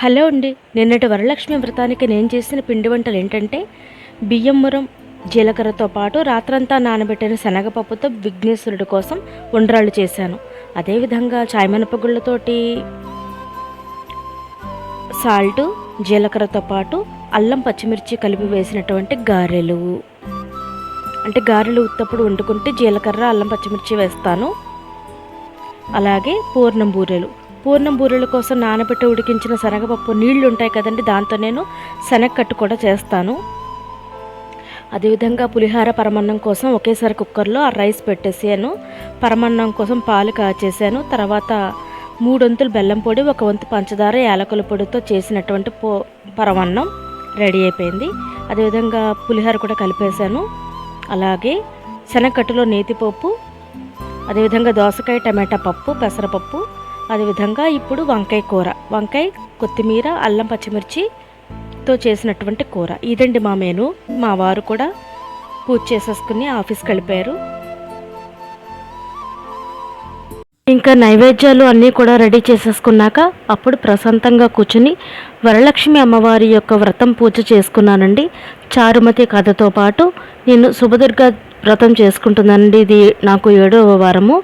Hello అండి. నిన్నటి వరలక్ష్మి వ్రతానికి నేను చేసిన పిండి వంటలు ఏంటంటే బియ్యం మురం, జీలకర్రతో పాటు రాత్రంతా నానబెట్టిన శనగపప్పుతో విఘ్నేశ్వరుడి కోసం ఉండ్రాళ్ళు చేశాను. అదేవిధంగా చాయమినపగుళ్ళతోటి సాల్టు, జీలకర్రతో పాటు అల్లం పచ్చిమిర్చి కలిపి వేసినటువంటి గారెలు. అంటే గారెలు ఉత్తప్పుడు వండుకుంటే జీలకర్ర అల్లం పచ్చిమిర్చి వేస్తాను. అలాగే పూర్ణం బూరెల కోసం నానబెట్టి ఉడికించిన శనగపప్పు నీళ్లు ఉంటాయి కదండి, దాంతో నేను శనగకట్టు కూడా చేస్తాను. అదేవిధంగా పులిహార పరమన్నం కోసం ఒకేసారి కుక్కర్లో ఆ రైస్ పెట్టేసాను. పరమన్నం కోసం పాలు కాచేసాను. తర్వాత 3 వంతులు బెల్లం పొడి, 1 వంతు పంచదార, యాలకుల పొడితో చేసినటువంటి పరమన్నం రెడీ అయిపోయింది. అదేవిధంగా పులిహార కూడా కలిపేశాను. అలాగే శనగకట్టులో నేతిపప్పు, అదేవిధంగా దోసకాయ టమాటా పప్పు, పెసరపప్పు, అదేవిధంగా ఇప్పుడు వంకాయ కొత్తిమీర అల్లం పచ్చిమిర్చితో చేసినటువంటి కూర. ఇదండి మా మెను. మా వారు కూడా పూజ చేసేసుకుని ఆఫీస్కి వెళ్ళిపోయారు. ఇంకా నైవేద్యాలు అన్నీ కూడా రెడీ చేసేసుకున్నాక అప్పుడు ప్రశాంతంగా కూర్చుని వరలక్ష్మి అమ్మవారి యొక్క వ్రతం పూజ చేసుకున్నానండి. చారుమతి కథతో పాటు నేను శుభదుర్గ వ్రతం చేసుకుంటున్నానండి. ఇది నాకు 7వ వారము.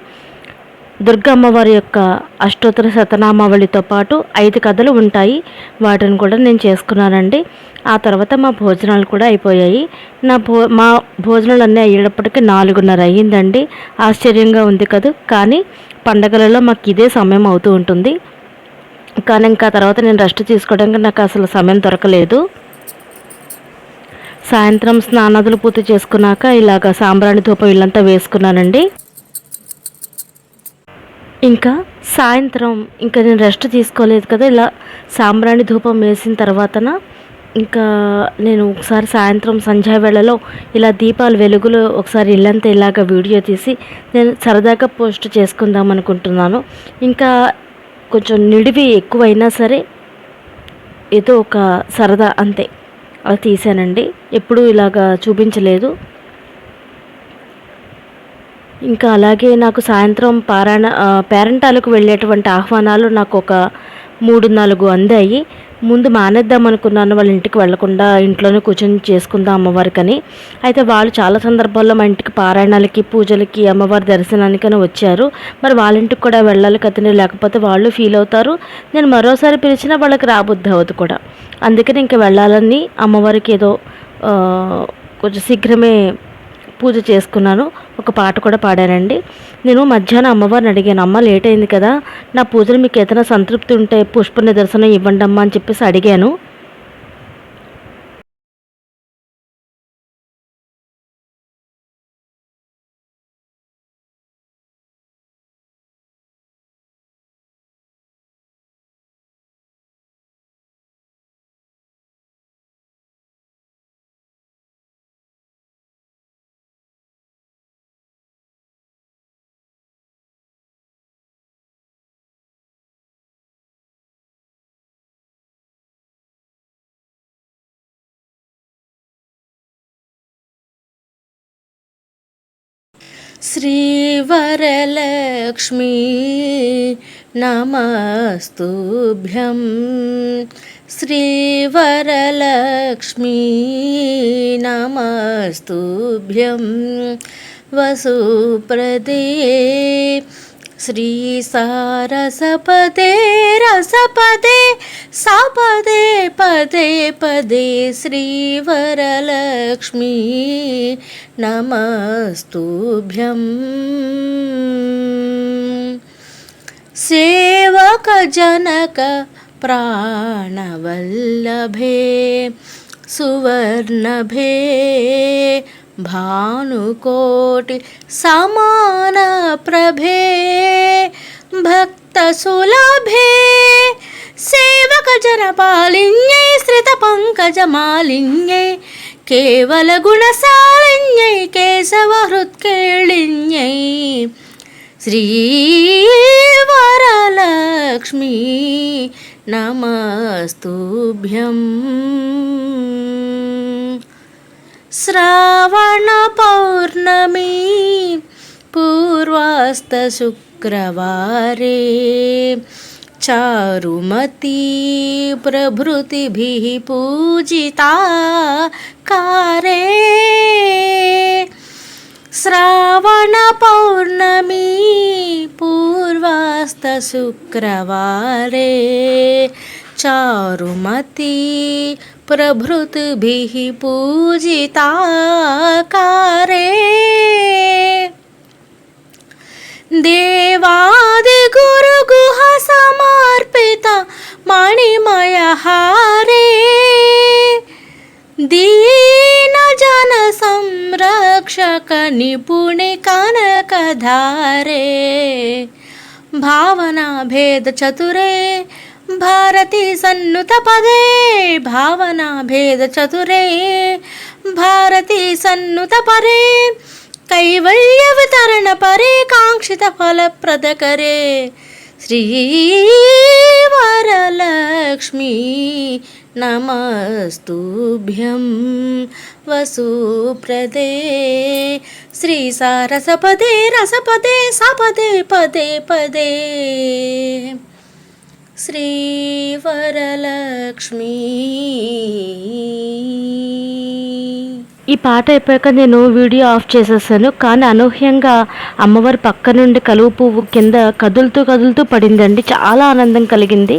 దుర్గా అమ్మవారి యొక్క అష్టోత్తర శతనామావళితో పాటు 5 కథలు ఉంటాయి. వాటిని కూడా నేను చేసుకున్నానండి. ఆ తర్వాత మా భోజనాలు కూడా అయిపోయాయి. మా భోజనాలు అన్నీ అయ్యేటప్పటికి 4:30 అయ్యిందండి. ఆశ్చర్యంగా ఉంది కదా. కానీ పండగలలో మాకు ఇదే సమయం అవుతూ ఉంటుంది. కానీ ఇంకా తర్వాత నేను రెస్ట్ తీసుకోవడానికి నాకు అసలు సమయం దొరకలేదు. సాయంత్రం స్నానాదులు పూర్తి చేసుకున్నాక ఇలాగ సాంబ్రాణి ధూపం ఇల్లంతా వేసుకున్నానండి. ఇంకా సాయంత్రం ఇంకా నేను రెస్ట్ తీసుకోలేదు కదా, ఇలా సాంబ్రాణి ధూపం వేసిన తర్వాతన ఇంకా నేను ఒకసారి సాయంత్రం సంధ్యావేళలో ఇలా దీపాల వెలుగులో ఒకసారి ఇల్లంతా ఇలాగ వీడియో తీసి నేను సరదాగా పోస్ట్ చేసుకుందాం అనుకుంటున్నాను. ఇంకా కొంచెం నిడివి ఎక్కువైనా సరే ఏదో ఒక సరదా అంతే, అలా తీసానండి. ఎప్పుడూ ఇలాగా చూపించలేదు. ఇంకా అలాగే నాకు సాయంత్రం పేరెంటాలకు వెళ్ళేటువంటి ఆహ్వానాలు నాకు ఒక 3-4 అందాయి. ముందు మానేద్దాం అనుకున్నాను, వాళ్ళ ఇంటికి వెళ్లకుండా ఇంట్లోనే కూర్చొని చేసుకుందాం అమ్మవారికని. అయితే వాళ్ళు చాలా సందర్భాల్లో మా ఇంటికి పారాయణాలకి, పూజలకి, అమ్మవారి దర్శనానికని వచ్చారు. మరి వాళ్ళ ఇంటికి కూడా వెళ్ళాలి కదండి, లేకపోతే వాళ్ళు ఫీల్ అవుతారు. నేను మరోసారి పిలిచినా వాళ్ళకి రాబుద్ది అవ్వదు కూడా. అందుకని ఇంకా వెళ్ళాలని అమ్మవారికి ఏదో కొంచెం శీఘ్రమే పూజ చేసుకున్నాను. ఒక పాట కూడా పాడానండి. నేను మధ్యాహ్నం అమ్మవారిని అడిగాను, అమ్మ లేట్ అయింది కదా, నా పూజలు మీకు ఏదైనా సంతృప్తి ఉంటే పుష్ప నిదర్శనం ఇవ్వండి అమ్మ అని చెప్పేసి అడిగాను. श्रीवरलक्ष्मी नमस्तुभ्यं। श्रीवरलक्ष्मी नमस्तुभ्यं। वसुप्रदे श्रीसारसपदे रसपदे सपदे पदे पदे श्रीवरलक्ष्मी नमस्तुभ्यं। सेवकजनक प्राणवल्लभे सुवर्णभे भानुकोटि समानप्रभे भक्तसुलभे सेवकजनपालिन्यै श्रितपङ्कजमालिन्यै केवलगुणशालिन्यै केशवहृत्केळिन्यै श्रीवरलक्ष्मी नमस्तुभ्यं। श्रावण पौर्णमी पूर्वास्त शुक्रवारे चारुमती प्रभृतिभिः पूजिता कारे श्रावण पौर्णमी पूर्वास्तशुक्रवारे चारुमती प्रभृतिभिः पूजिता कारे देवादिगुरुगुह समर्पित मणिमयहारे दीन जन संरक्षक निपुणि कनकधारे भावना भेद चतुरे भारती सन्नुत पदे भावना भेद चतुरे भारती सन्नुत परे कैवल्य वितरण परे कांक्षित फल प्रद करे श्री वरलक्ष्मी नमस्तुभ्यं वसुप्रदे श्री सारसपदे रसपदे सपदे पदे पदे श्री वरलक्ष्मी। ఈ పాట అయిపోయాక నేను వీడియో ఆఫ్ చేసేసాను. కానీ అనూహ్యంగా అమ్మవారి పక్క నుండి కలువ పువ్వు కింద కదులుతూ పడిందండి. చాలా ఆనందం కలిగింది.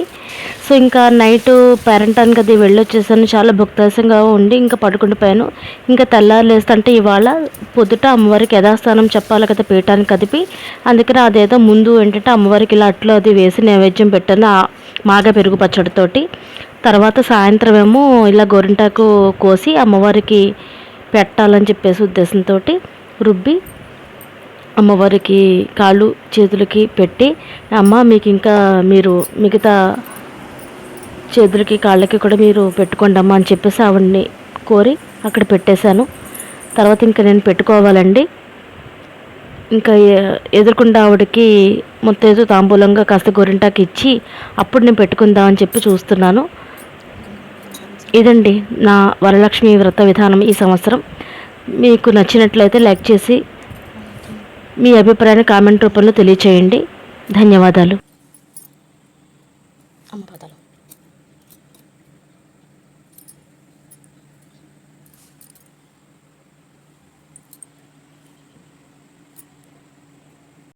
సో ఇంకా నైట్ పేరెంటానికి అది వెళ్ళొచ్చేసాను. చాలా భక్తాసంగా ఉండి ఇంకా పడుకుండిపోయాను. ఇంకా తెల్లారు లేస్తుంటే ఇవాళ పొద్దుట అమ్మవారికి యథాస్థానం చెప్పాలి కదా పీఠానికి కదిపి, అందుకని అదేదో ముందు ఏంటంటే అమ్మవారికి ఇలా అట్లు అది వేసి నైవేద్యం పెట్టాను మాగ పెరుగు పచ్చడితోటి. తర్వాత సాయంత్రం ఏమో ఇలా గోరింటాకు కోసి అమ్మవారికి పెట్టాలని చెప్పేసి ఉద్దేశంతో రుబ్బి అమ్మవారికి కాళ్ళు చేతులకి పెట్టి, అమ్మ మీకు ఇంకా మీరు మిగతా చేతులకి కాళ్ళకి కూడా మీరు పెట్టుకోండి అమ్మ అని చెప్పేసి ఆవిడని కోరి అక్కడ పెట్టేశాను. తర్వాత ఇంకా నేను పెట్టుకోవాలండి. ఇంకా ఎదుర్కొండ ఆవిడకి మొత్తం ఏదో తాంబూలంగా కాస్త గోరింటాకి ఇచ్చి అప్పుడు నేను పెట్టుకుందామని చెప్పి చూస్తున్నాను. ఇదండి నా వరలక్ష్మి వ్రత విధానం ఈ సంవత్సరం. మీకు నచ్చినట్లయితే లైక్ చేసి మీ అభిప్రాయాన్ని కామెంట్ రూపంలో తెలియచేయండి. ధన్యవాదాలు.